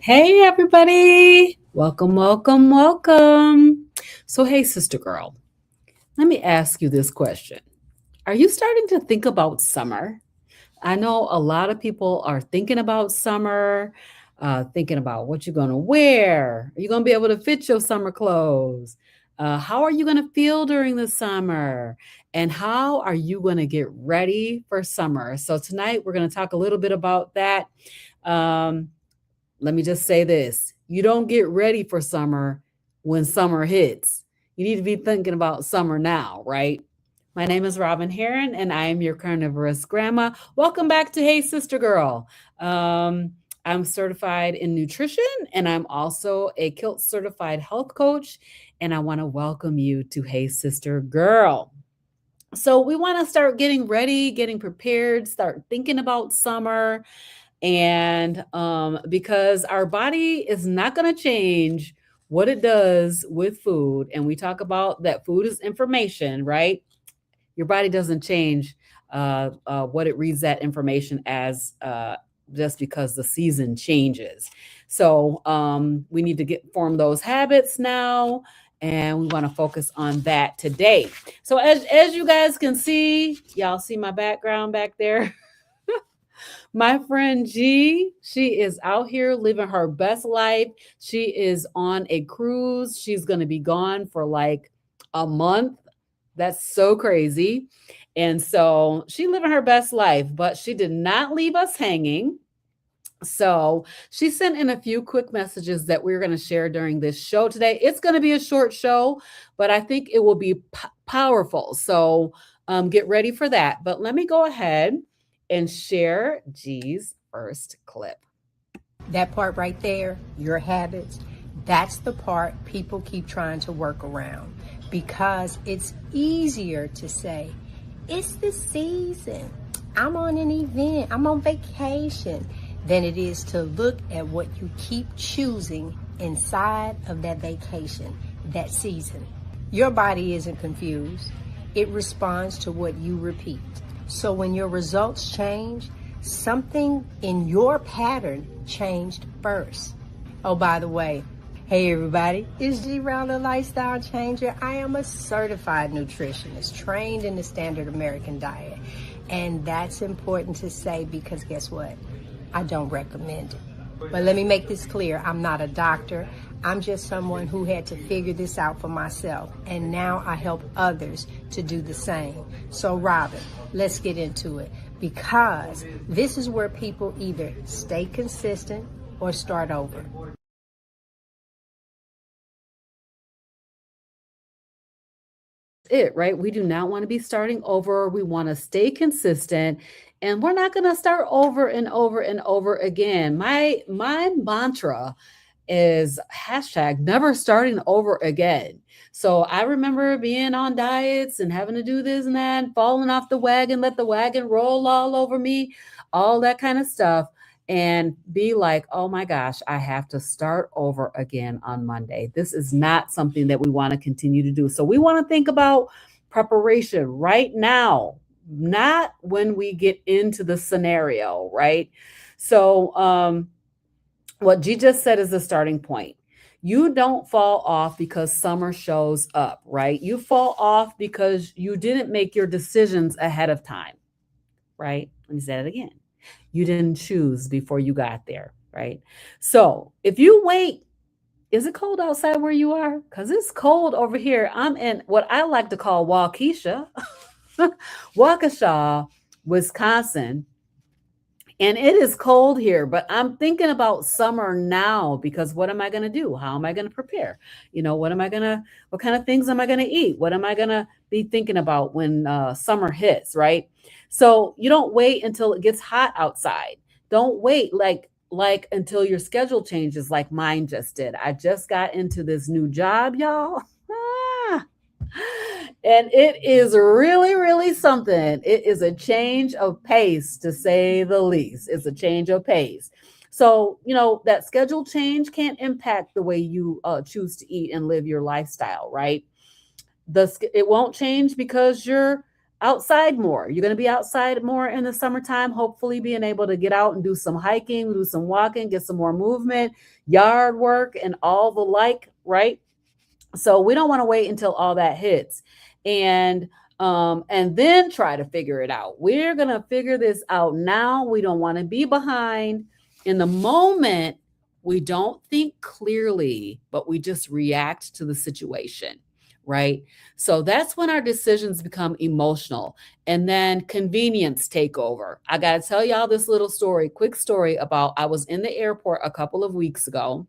Hey, everybody. Welcome, welcome, welcome. So, hey, sister girl, let me ask you this question. Are you starting to think about summer? I know a lot of people are thinking about summer, thinking about what you're going to wear. Are you going to be able to fit your summer clothes? How are you going to feel during the summer? And how are you going to get ready for summer? So, tonight we're going to talk a little bit about that. Um, Let me just say this. You don't get ready for summer when summer hits. You need to be thinking about summer now, right? My name is Robin Heron, and I am your carnivorous grandma. Welcome back to Hey Sister Girl. I'm certified in nutrition, and I'm also a Kilt certified health coach. And I want to welcome you to Hey Sister Girl. So, we want to start getting ready, getting prepared, start thinking about summer and because our body is not going to change what it does with food, and we talk about that food is information, right? Your body doesn't change what it reads that information as just because the season changes. So we need to get form those habits now, and we want to focus on that today. So as you guys can see, y'all see my background back there. My friend G, she is out here living her best life. She is on a cruise. She's going to be gone for like a month. That's so crazy. And so she living her best life, but she did not leave us hanging. So she sent in a few quick messages that we're going to share during this show today. It's going to be a short show, but I think it will be powerful. So get ready for that. But let me go ahead and share G's first clip. That part right there, your habits, that's the part people keep trying to work around because it's easier to say, it's the season, I'm on an event, I'm on vacation, than it is to look at what you keep choosing inside of that vacation, that season. Your body isn't confused. It responds to what you repeat. So when your results change, something in your pattern changed first. Oh, by the way, hey everybody, it's G Round, the Lifestyle Changer. I am a certified nutritionist trained in the standard American diet. And that's important to say because guess what? I don't recommend it. But let me make this clear. I'm not a doctor. I'm just someone who had to figure this out for myself. And now I help others to do the same. So Robin, let's get into it because this is where people either stay consistent or start over. It, right? We do not want to be starting over. We want to stay consistent, and we're not going to start over and over and over again. My mantra is hashtag never starting over again. So I remember being on diets and having to do this and that, falling off the wagon, let the wagon roll all over me, all that kind of stuff, and be like, oh my gosh, I have to start over again on Monday. This is not something that we want to continue to do. So we want to think about preparation right now, not when we get into the scenario, right? So, what G just said is the starting point. You don't fall off because summer shows up, right? You fall off because you didn't make your decisions ahead of time, right? Let me say that again. You didn't choose before you got there, right? So if you wait, is it cold outside where you are? Because it's cold over here. I'm in what I like to call Waukesha, Waukesha, Wisconsin. And it is cold here, but I'm thinking about summer now because what am I going to do? How am I going to prepare? What kind of things am I going to eat? What am I going to be thinking about when summer hits, right? So you don't wait until it gets hot outside. Don't wait like until your schedule changes like mine just did. I just got into this new job, y'all. Ah, and it is really, really something. It is a change of pace, to say the least. It's a change of pace. So, that schedule change can't impact the way you choose to eat and live your lifestyle, right? It won't change because you're outside more. You're going to be outside more in the summertime, hopefully being able to get out and do some hiking, do some walking, get some more movement, yard work, and all the like, right? So we don't want to wait until all that hits. And then try to figure it out. We're going to figure this out now. We don't want to be behind in the moment. We don't think clearly, but we just react to the situation, right? So that's when our decisions become emotional, and then convenience take over. I got to tell y'all this little story, quick story about I was in the airport a couple of weeks ago,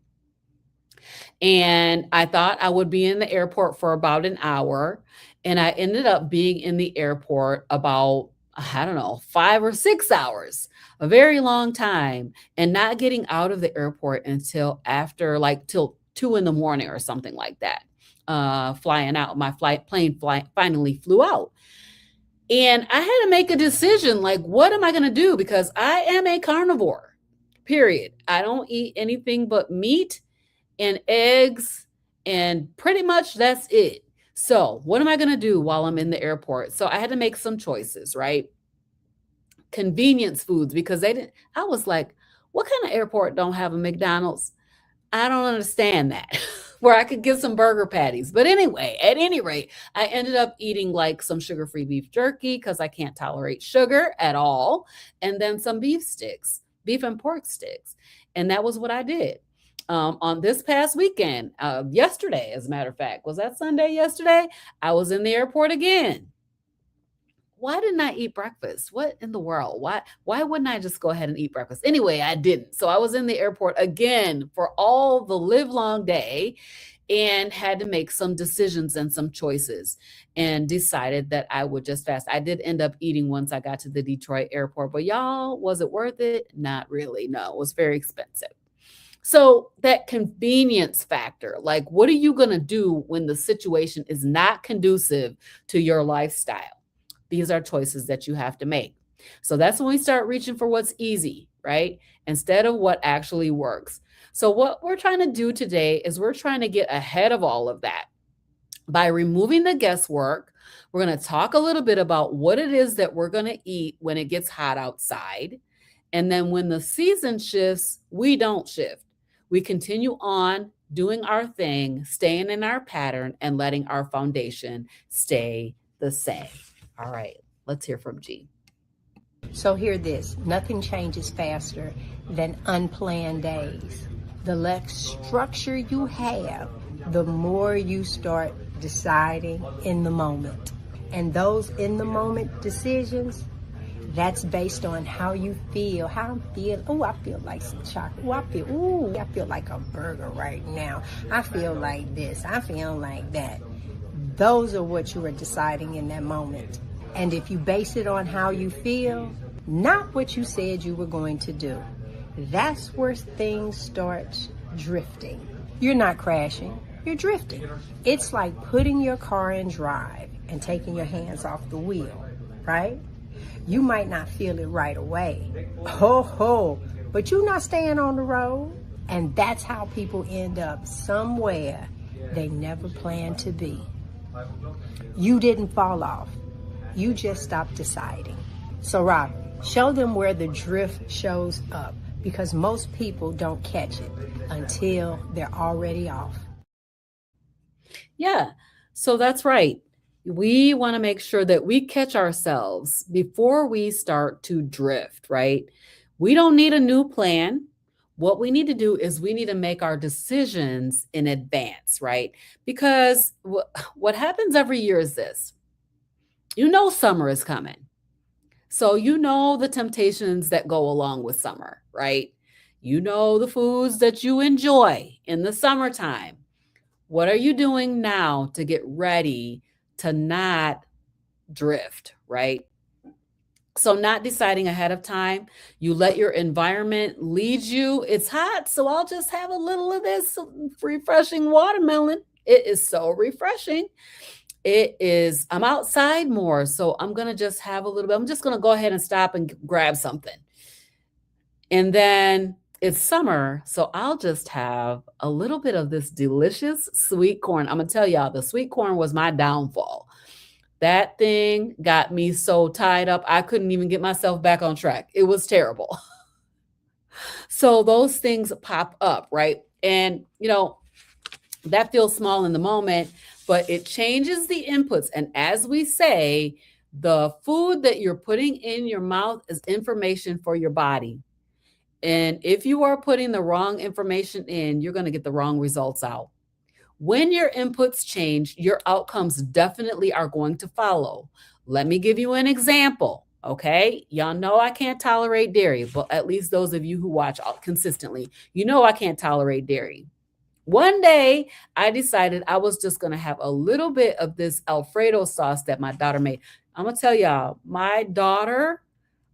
and I thought I would be in the airport for about an hour. And I ended up being in the airport about, I don't know, 5 or 6 hours, a very long time, and not getting out of the airport until after like till 2 in the morning or something like that. Flying out, my finally flew out. And I had to make a decision like, what am I going to do? Because I am a carnivore, period. I don't eat anything but meat and eggs, and pretty much that's it. So, what am I going to do while I'm in the airport? So, I had to make some choices, right? Convenience foods, because they didn't, I was like, what kind of airport don't have a McDonald's? I don't understand that. Where I could get some burger patties. But anyway, at any rate, I ended up eating like some sugar free beef jerky because I can't tolerate sugar at all. And then some beef sticks, beef and pork sticks. And that was what I did. On this past weekend, yesterday, as a matter of fact, was that Sunday yesterday? I was in the airport again. Why didn't I eat breakfast? What in the world? Why wouldn't I just go ahead and eat breakfast? Anyway, I didn't. So I was in the airport again for all the live long day and had to make some decisions and some choices, and decided that I would just fast. I did end up eating once I got to the Detroit airport, but y'all, was it worth it? Not really. No, it was very expensive. So that convenience factor, like what are you going to do when the situation is not conducive to your lifestyle? These are choices that you have to make. So that's when we start reaching for what's easy, right? Instead of what actually works. So what we're trying to do today is we're trying to get ahead of all of that by removing the guesswork. We're going to talk a little bit about what it is that we're going to eat when it gets hot outside. And then when the season shifts, we don't shift. We continue on doing our thing, staying in our pattern, and letting our foundation stay the same. All right, let's hear from G. So hear this, nothing changes faster than unplanned days. The less structure you have, the more you start deciding in the moment. And those in the moment decisions, that's based on how you feel, how I'm feeling. Oh, I feel like some chocolate. I feel like a burger right now. I feel like this. I feel like that. Those are what you are deciding in that moment. And if you base it on how you feel, not what you said you were going to do, that's where things start drifting. You're not crashing, you're drifting. It's like putting your car in drive and taking your hands off the wheel, right? You might not feel it right away. But you're not staying on the road. And that's how people end up somewhere they never planned to be. You didn't fall off. You just stopped deciding. So Rob, show them where the drift shows up, because most people don't catch it until they're already off. Yeah, so that's right. We want to make sure that we catch ourselves before we start to drift, right? We don't need a new plan. What we need to do is we need to make our decisions in advance, right? Because what happens every year is this. You know summer is coming. So you know the temptations that go along with summer, right? You know the foods that you enjoy in the summertime. What are you doing now to get ready to not drift, right? So, not deciding ahead of time, you let your environment lead you. It's hot, so I'll just have a little of this refreshing watermelon. It is so refreshing. It is, I'm outside more, so I'm going to just have a little bit. I'm just going to go ahead and stop and grab something. And then it's summer, so I'll just have a little bit of this delicious sweet corn. I'm going to tell y'all, the sweet corn was my downfall. That thing got me so tied up, I couldn't even get myself back on track. It was terrible. So those things pop up, right? And, that feels small in the moment, but it changes the inputs. And as we say, the food that you're putting in your mouth is information for your body. And if you are putting the wrong information in, you're going to get the wrong results out. When your inputs change, your outcomes definitely are going to follow. Let me give you an example. Okay. Y'all know I can't tolerate dairy, but at least those of you who watch consistently, you know I can't tolerate dairy. One day, I decided I was just going to have a little bit of this Alfredo sauce that my daughter made. I'm going to tell y'all, my daughter,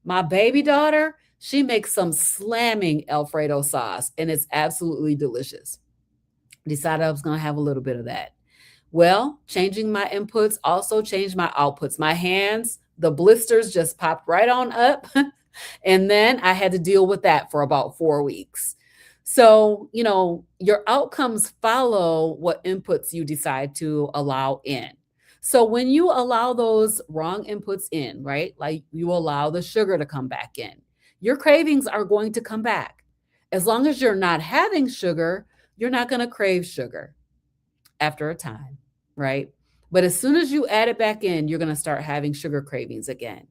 my baby daughter, she makes some slamming Alfredo sauce, and it's absolutely delicious. Decided I was going to have a little bit of that. Well, changing my inputs also changed my outputs. My hands, the blisters just popped right on up. And then I had to deal with that for about 4 weeks. So, your outcomes follow what inputs you decide to allow in. So, when you allow those wrong inputs in, right, like you allow the sugar to come back in, your cravings are going to come back. As long as you're not having sugar, you're not going to crave sugar after a time, right? But as soon as you add it back in, you're going to start having sugar cravings again.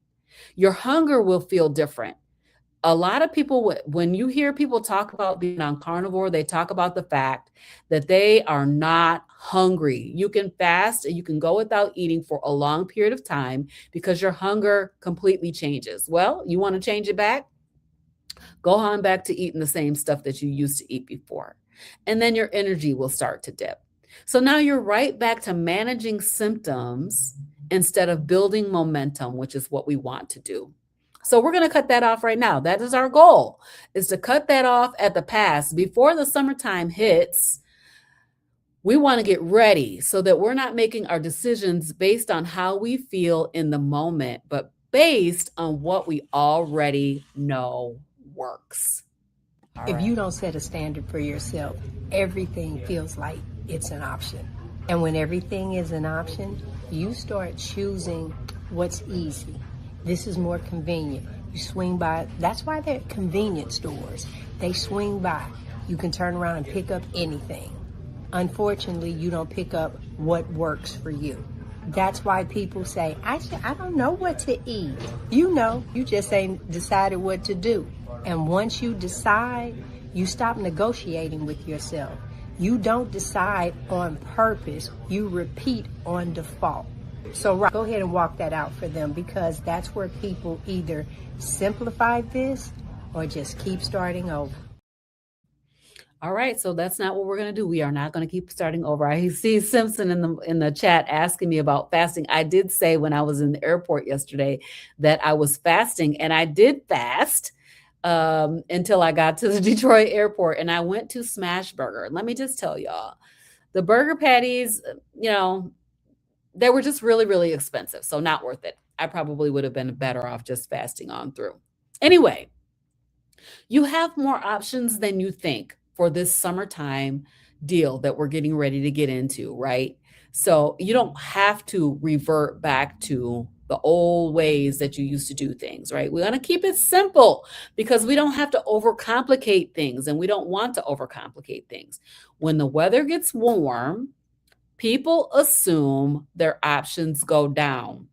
Your hunger will feel different. A lot of people, when you hear people talk about being on carnivore, they talk about the fact that they are not hungry. You can fast and you can go without eating for a long period of time because your hunger completely changes. Well, you want to change it back? Go on back to eating the same stuff that you used to eat before. And then your energy will start to dip. So now you're right back to managing symptoms instead of building momentum, which is what we want to do. So we're going to cut that off right now. That is our goal, is to cut that off at the pass before the summertime hits. We want to get ready so that we're not making our decisions based on how we feel in the moment, but based on what we already know works. All If right. you don't set a standard for yourself, everything feels like it's an option. And when everything is an option, you start choosing what's easy. This is more convenient. You swing by. That's why they're convenience stores. They swing by. You can turn around and pick up anything. Unfortunately, you don't pick up what works for you. That's why people say, I don't know what to eat. You just ain't decided what to do. And once you decide, you stop negotiating with yourself. You don't decide on purpose. You repeat on default. So go ahead and walk that out for them, because that's where people either simplify this or just keep starting over. All right, so that's not what we're going to do. We are not going to keep starting over. I see Simpson in the chat asking me about fasting. I did say when I was in the airport yesterday that I was fasting, and I did fast until I got to the Detroit airport, and I went to Smash Burger. Let me just tell y'all, the burger patties, you know, they were just really, really expensive, so not worth it. I probably would have been better off just fasting on through. Anyway, you have more options than you think for this summertime deal that we're getting ready to get into, right? So you don't have to revert back to the old ways that you used to do things, right? We're going to keep it simple because we don't have to overcomplicate things, and we don't want to overcomplicate things. When the weather gets warm, people assume their options go down,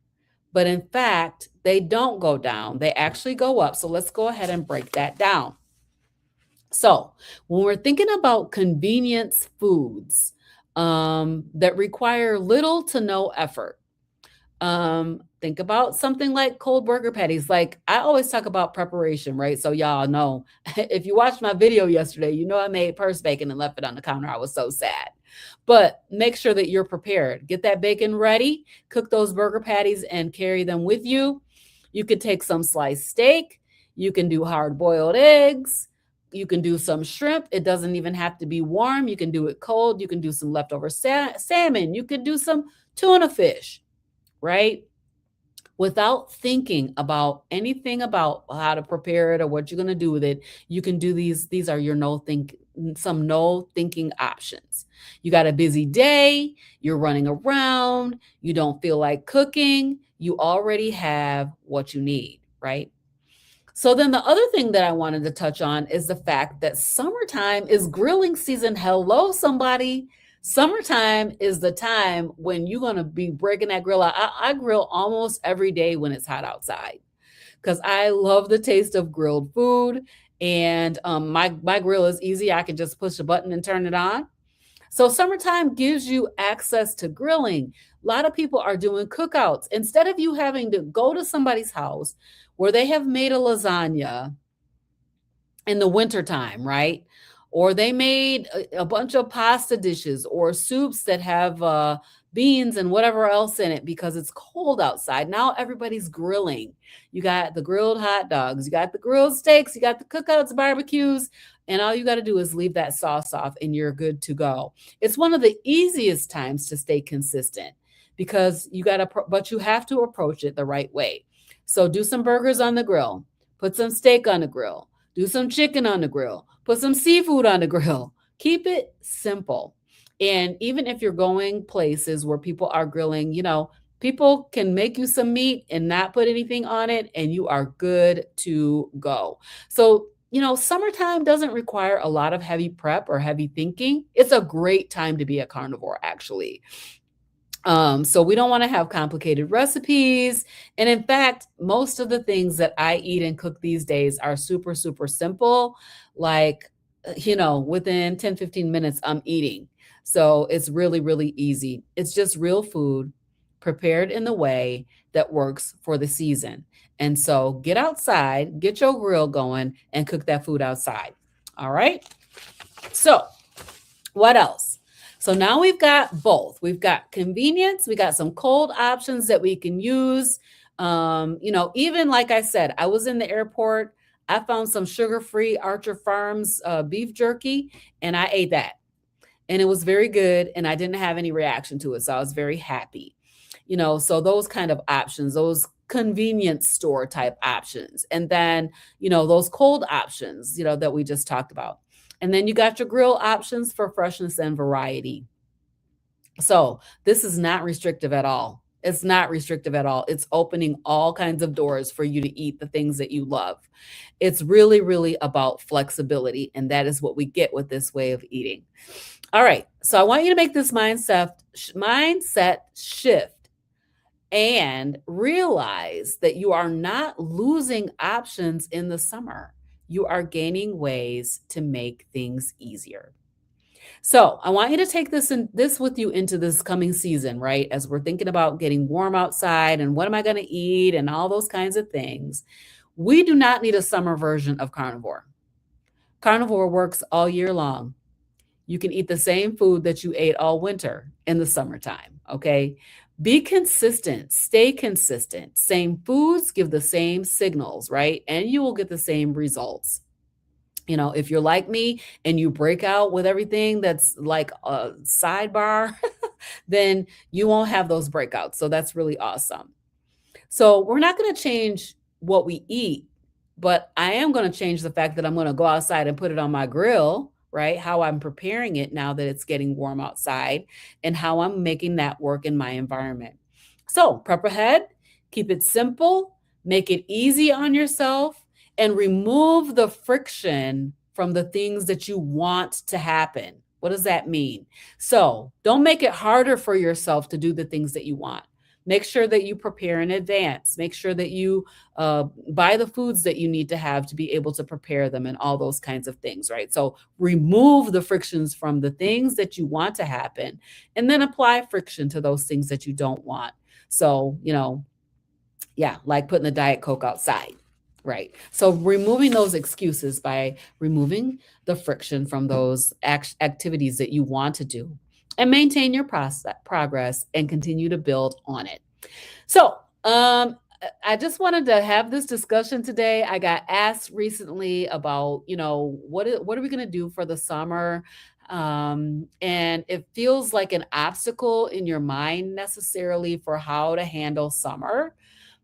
but in fact, they don't go down. They actually go up. So let's go ahead and break that down. So, when we're thinking about convenience foods that require little to no effort, think about something like cold burger patties. Like I always talk about preparation, right? So y'all know if you watched my video yesterday, you know I made purse bacon and left it on the counter. I was so sad. But make sure that you're prepared. Get that bacon ready, cook those burger patties and carry them with you. You could take some sliced steak, you can do hard boiled eggs, you can do some shrimp. It doesn't even have to be warm. You can do it cold. You can do some leftover salmon. You could do some tuna fish, right? Without thinking about anything about how to prepare it or what you're going to do with it, you can do these. These are your some no thinking options. You got a busy day, you're running around, you don't feel like cooking, you already have what you need, right? So then the other thing that I wanted to touch on is the fact that summertime is grilling season. Hello, somebody. Summertime is the time when you're going to be breaking that grill out. I grill almost every day when it's hot outside because I love the taste of grilled food. And my grill is easy. I can just push a button and turn it on. So summertime gives you access to grilling. A lot of people are doing cookouts. Instead of you having to go to somebody's house where they have made a lasagna in the wintertime, right? Or they made a bunch of pasta dishes or soups that have beans and whatever else in it because it's cold outside. Now everybody's grilling. You got the grilled hot dogs, you got the grilled steaks, you got the cookouts, barbecues, and all you got to do is leave that sauce off and you're good to go. It's one of the easiest times to stay consistent because you got to, but you have to approach it the right way. So do some burgers on the grill, put some steak on the grill, do some chicken on the grill, put some seafood on the grill. Keep it simple. And even if you're going places where people are grilling, people can make you some meat and not put anything on it, and you are good to go. So, summertime doesn't require a lot of heavy prep or heavy thinking. It's a great time to be a carnivore, actually. So we don't want to have complicated recipes. And in fact, most of the things that I eat and cook these days are super, super simple. Like, within 10, 15 minutes, I'm eating. So it's really, really easy. It's just real food prepared in the way that works for the season. And so get outside, get your grill going, and cook that food outside. All right. So what else? So now we've got both. We've got convenience. We got some cold options that we can use. Even like I said, I was in the airport. I found some sugar-free Archer Farms beef jerky, and I ate that. And it was very good, and I didn't have any reaction to it. So I was very happy. So those kind of options, those convenience store type options. And then, those cold options, that we just talked about. And then you got your grill options for freshness and variety. So this is not restrictive at all. It's not restrictive at all. It's opening all kinds of doors for you to eat the things that you love. It's really, really about flexibility. And that is what we get with this way of eating. All right. So I want you to make this mindset shift and realize that you are not losing options in the summer. You are gaining ways to make things easier. So I want you to take this with you into this coming season, right? As we're thinking about getting warm outside and what am I going to eat and all those kinds of things. We do not need a summer version of carnivore. Carnivore works all year long. You can eat the same food that you ate all winter in the summertime, okay? Be consistent, stay consistent. Same foods give the same signals, right? And you will get the same results. If you're like me and you break out with everything that's like a sidebar, then you won't have those breakouts. So that's really awesome. So we're not going to change what we eat, but I am going to change the fact that I'm going to go outside and put it on my grill, right? How I'm preparing it now that it's getting warm outside and how I'm making that work in my environment. So prep ahead, keep it simple, make it easy on yourself, and remove the friction from the things that you want to happen. What does that mean? So don't make it harder for yourself to do the things that you want. Make sure that you prepare in advance. Make sure that you buy the foods that you need to have to be able to prepare them and all those kinds of things, right? So remove the frictions from the things that you want to happen and then apply friction to those things that you don't want. So, like putting the Diet Coke outside. Right. So removing those excuses by removing the friction from those activities that you want to do and maintain your progress and continue to build on it. So, I just wanted to have this discussion today. I got asked recently about, what are we going to do for the summer? And it feels like an obstacle in your mind necessarily for how to handle summer,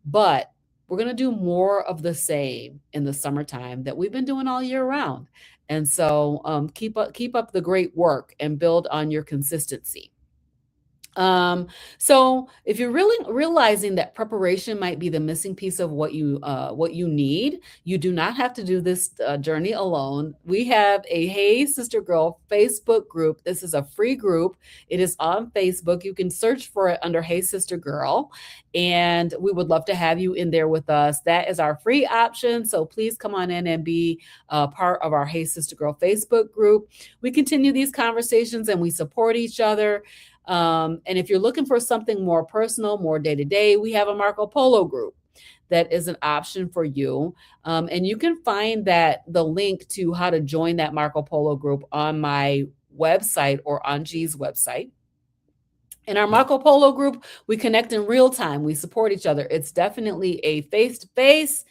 but we're going to do more of the same in the summertime that we've been doing all year round. And so keep up the great work and build on your consistency. So if you're really realizing that preparation might be the missing piece of what you need, you do not have to do this journey alone. We have a Hey Sister Girl Facebook group. This is a free group. It is on Facebook. You can search for it under Hey Sister Girl, and we would love to have you in there with us. That is our free option. So please come on in and be part of our Hey Sister Girl Facebook group. We continue these conversations and we support each other. And if you're looking for something more personal, more day to day, we have a Marco Polo group that is an option for you. And you can find the link to how to join that Marco Polo group on my website or on G's website. In our Marco Polo group, we connect in real time. We support each other. It's definitely a face to face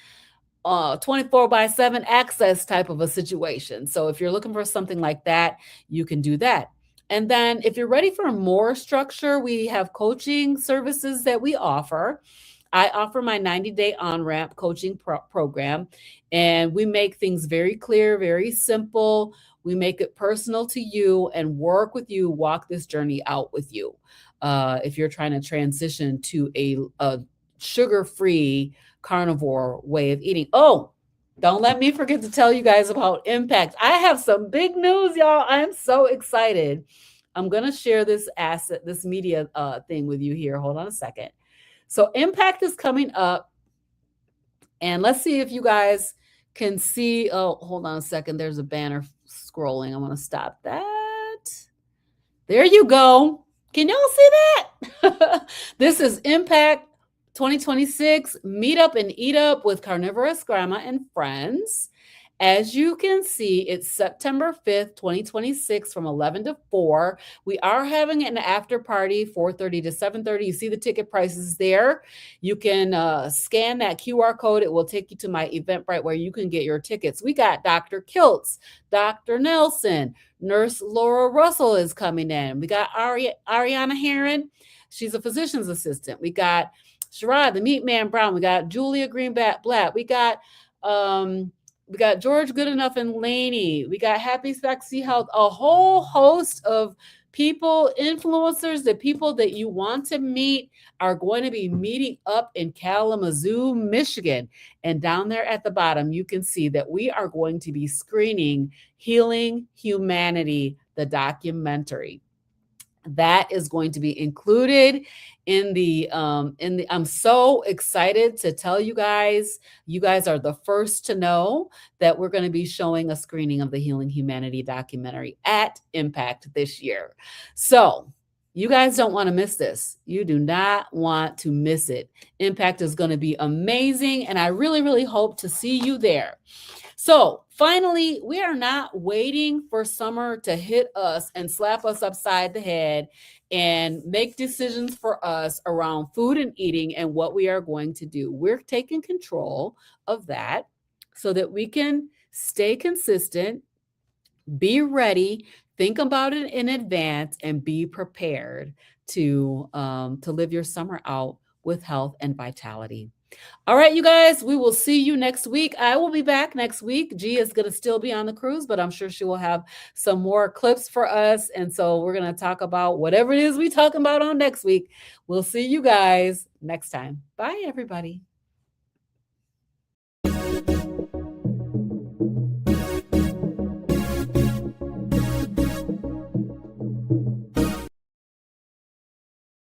24/7 access type of a situation. So if you're looking for something like that, you can do that. And then if you're ready for more structure, we have coaching services that we offer. I offer my 90-day on-ramp coaching program, and we make things very clear, very simple. We make it personal to you and work with you, walk this journey out with you. If you're trying to transition to a sugar-free carnivore way of eating. Oh, don't let me forget to tell you guys about Impact. I have some big news, y'all. I'm so excited. I'm going to share this media thing with you here. Hold on a second. So, Impact is coming up, and let's see if you guys can see. Oh, hold on a second. There's a banner scrolling. I'm going to stop that. There you go. Can y'all see that? This is Impact 2026 Meet Up and Eat Up with Carnivorous Grandma and Friends. As you can see, it's September 5th, 2026 from 11 to 4. We are having an after party, 4:30 to 7:30. You see the ticket prices there. You can scan that QR code. It will take you to my Eventbrite where you can get your tickets. We got Dr. Kiltz, Dr. Nelson, Nurse Laura Russell is coming in. We got Ariana Heron. She's a physician's assistant. We got Sherrod, the Meat Man Brown. We got Julia Greenback Blatt. We got George Goodenough and Laney. We got Happy Sexy Health. A whole host of people, influencers, the people that you want to meet are going to be meeting up in Kalamazoo, Michigan. And down there at the bottom, you can see that we are going to be screening Healing Humanity, the documentary. That is going to be included in the I'm so excited to tell you guys. You guys are the first to know that we're going to be showing a screening of the Healing Humanity documentary at Impact this year. So you guys don't want to miss this. You do not want to miss it. Impact is going to be amazing, and I really, really hope to see you there. So finally, we are not waiting for summer to hit us and slap us upside the head and make decisions for us around food and eating and what we are going to do. We're taking control of that so that we can stay consistent, be ready, think about it in advance, and be prepared to live your summer out with health and vitality. All right, you guys, we will see you next week. I will be back next week. G is going to still be on the cruise, but I'm sure she will have some more clips for us. And so we're going to talk about whatever it is we talking about on next week. We'll see you guys next time. Bye, everybody.